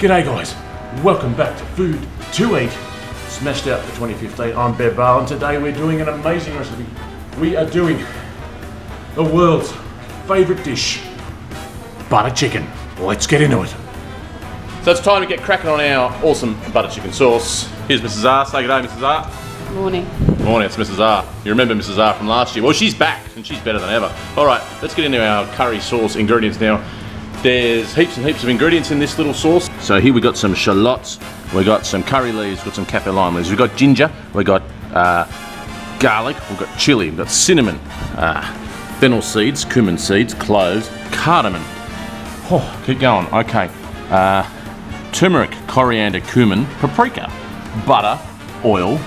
G'day guys, welcome back to Food to Eat, smashed out for 2015. I'm Bev Vahland. Today we're doing an amazing recipe. We are doing the world's favourite dish, butter chicken. Let's get into it. So it's time to get cracking on our awesome butter chicken sauce. Here's Mrs. R. Say good day, Mrs. R. Morning. Morning, it's Mrs. R. You remember Mrs. R from last year? Well, she's back and she's better than ever. All right, let's get into our curry sauce ingredients now. There's heaps and heaps of ingredients in this little sauce. So here we got some shallots, we got some curry leaves, we've got some kaffir lime leaves, we've got ginger, we've got garlic, we've got chili, we've got cinnamon, fennel seeds, cumin seeds, cloves, cardamom. Oh, keep going. Okay. Turmeric, coriander, cumin, paprika, butter, oil,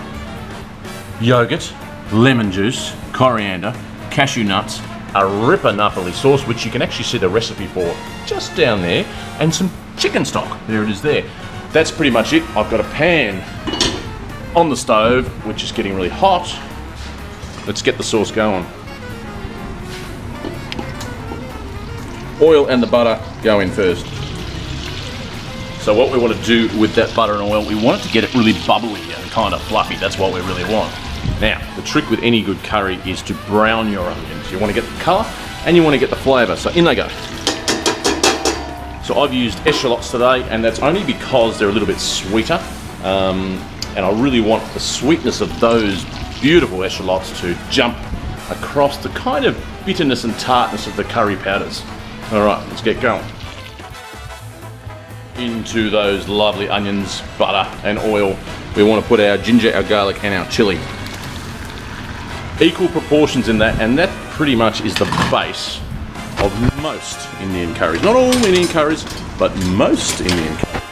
yogurt, lemon juice, coriander, cashew nuts, a ripper Napoli sauce, which you can actually see the recipe for just down there, and some chicken stock. There it is there. That's pretty much it. I've got a pan on the stove, which is getting really hot. Let's get the sauce going. Oil and the butter go in first. So what we want to do with that butter and oil, we want it to get it really bubbly and kind of fluffy. That's what we really want. Now, the trick with any good curry is to brown your onions. You want to get the colour and you want to get the flavour. So in they go. So I've used echallots today, and that's only because they're a little bit sweeter. And I really want the sweetness of those beautiful echallots to jump across the kind of bitterness and tartness of the curry powders. All right, let's get going. Into those lovely onions, butter and oil, we want to put our ginger, our garlic and our chili. Equal proportions in that, and that pretty much is the base of most Indian curries. Not all Indian curries, but most Indian curries.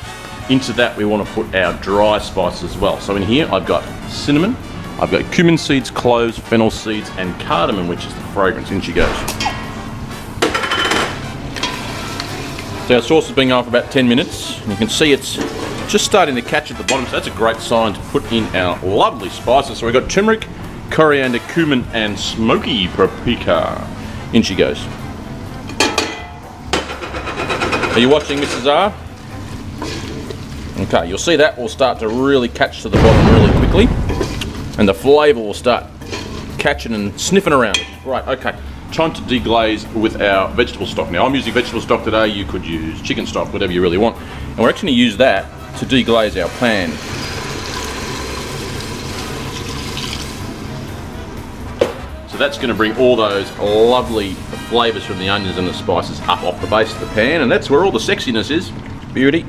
Into that we want to put our dry spices as well. So in here I've got cinnamon, I've got cumin seeds, cloves, fennel seeds and cardamom, which is the fragrance. In she goes. So our sauce has been going for about 10 minutes. You can see it's just starting to catch at the bottom, so that's a great sign to put in our lovely spices. So we've got turmeric, coriander, cumin and smoky paprika. In she goes. Are you watching, Mrs. R? Okay, you'll see that will start to really catch to the bottom really quickly, and the flavour will start catching and sniffing around. Right, okay. Time to deglaze with our vegetable stock. Now I'm using vegetable stock today, you could use chicken stock, whatever you really want. And we're actually going to use that to deglaze our pan. So that's going to bring all those lovely flavours from the onions and the spices up off the base of the pan, and that's where all the sexiness is. Beauty.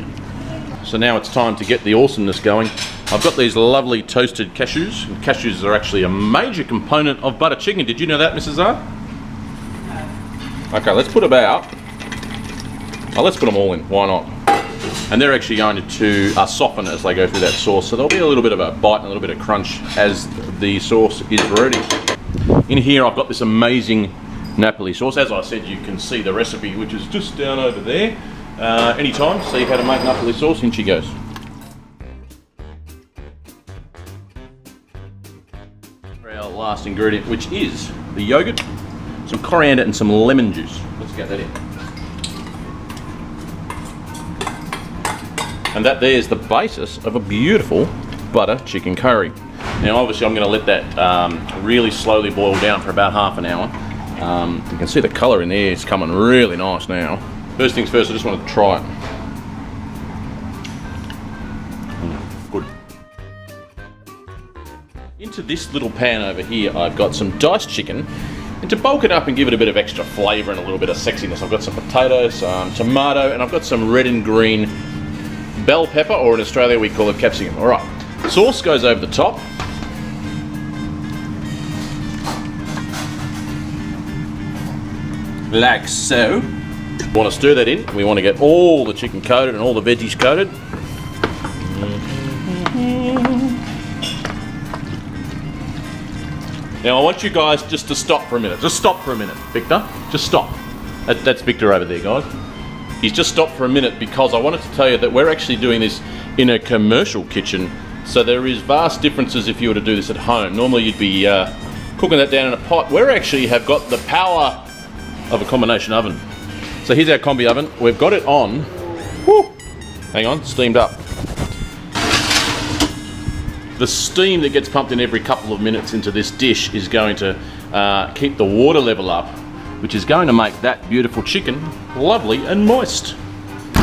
So now it's time to get the awesomeness going. I've got these lovely toasted cashews. And cashews are actually a major component of butter chicken. Did you know that, Mrs. R? Okay, let's put let's put them all in, why not? And they're actually going to soften as they go through that sauce, so there'll be a little bit of a bite and a little bit of crunch as the sauce is ready. In here I've got this amazing Napoli sauce. As I said, you can see the recipe, which is just down over there. Anytime, see how to make Napoli sauce, in she goes. For our last ingredient, which is the yogurt, some coriander and some lemon juice. Let's get that in. And that there is the basis of a beautiful butter chicken curry. Now obviously I'm going to let that really slowly boil down for about half an hour. You can see the colour in there is coming really nice now. First things first, I just want to try it. Good. Into this little pan over here I've got some diced chicken. And to bulk it up and give it a bit of extra flavour and a little bit of sexiness, I've got some potatoes, some tomato, and I've got some red and green bell pepper, or in Australia we call it capsicum. All right, sauce goes over the top. Like so. We want to stir that in. We want to get all the chicken coated and all the veggies coated. Now I want you guys just to stop for a minute. Just stop for a minute, Victor. Just stop. That's Victor over there, guys. He's just stopped for a minute because I wanted to tell you that we're actually doing this in a commercial kitchen. So there is vast differences if you were to do this at home. Normally you'd be cooking that down in a pot. We actually have got the power of a combination oven. So here's our combi oven. We've got it on Hang on, steamed up. The steam that gets pumped in every couple of minutes into this dish is going to keep the water level up, which is going to make that beautiful chicken lovely and moist.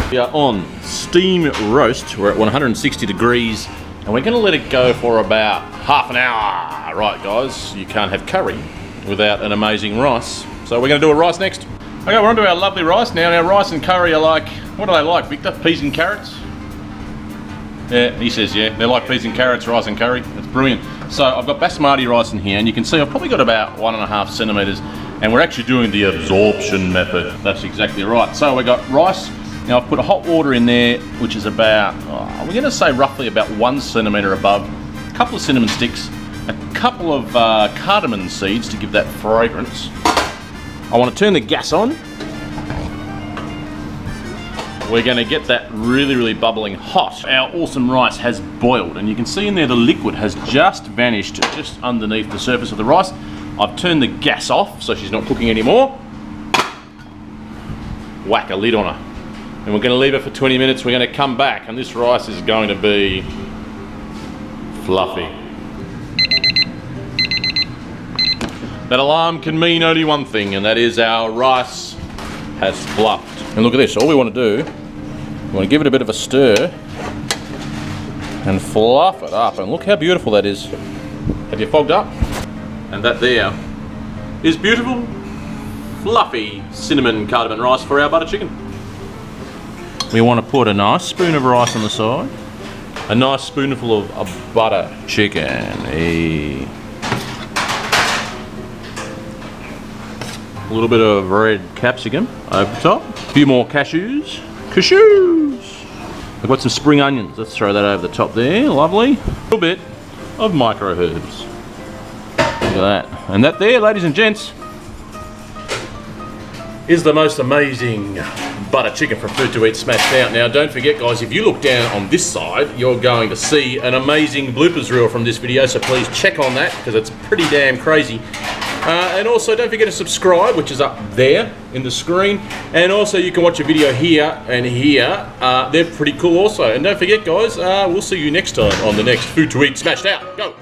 We are on steam roast. We're at 160 degrees and we're going to let it go for about half an hour. Right guys, you can't have curry without an amazing rice. So we're going to do a rice next. Okay, we're on to our lovely rice now. Now rice and curry are like, what do they like, Victor? Peas and carrots? Yeah, he says yeah. They like peas and carrots, rice and curry. It's brilliant. So I've got basmati rice in here, and you can see I've probably got about 1.5 centimetres, and we're actually doing the absorption method. That's exactly right. So we got rice. Now I've put a hot water in there, which is about, we're going to say roughly about 1 centimetre above, a couple of cinnamon sticks, a couple of cardamom seeds to give that fragrance. I want to turn the gas on. We're going to get that really, really bubbling hot. Our awesome rice has boiled, and you can see in there the liquid has just vanished just underneath the surface of the rice. I've turned the gas off so she's not cooking anymore. Whack a lid on her. And we're going to leave her for 20 minutes. We're going to come back, and this rice is going to be fluffy. That alarm can mean only one thing, and that is our rice has fluffed. And look at this, all we want to do, we want to give it a bit of a stir and fluff it up. And look how beautiful that is. Have you fogged up? And that there is beautiful, fluffy cinnamon cardamom rice for our butter chicken. We want to put a nice spoon of rice on the side, a nice spoonful of butter chicken. Hey. A little bit of red capsicum over the top. A few more cashews. I've got some spring onions. Let's throw that over the top there. Lovely. A little bit of micro herbs. Look at that. And that there, ladies and gents, is the most amazing butter chicken from Food to Eat smashed out. Now don't forget guys, if you look down on this side, you're going to see an amazing bloopers reel from this video, so please check on that because it's pretty damn crazy. And also don't forget to subscribe, which is up there in the screen, and also you can watch a video here and here. They're pretty cool also. And don't forget guys, we'll see you next time on the next Food to Eat smashed out. Go!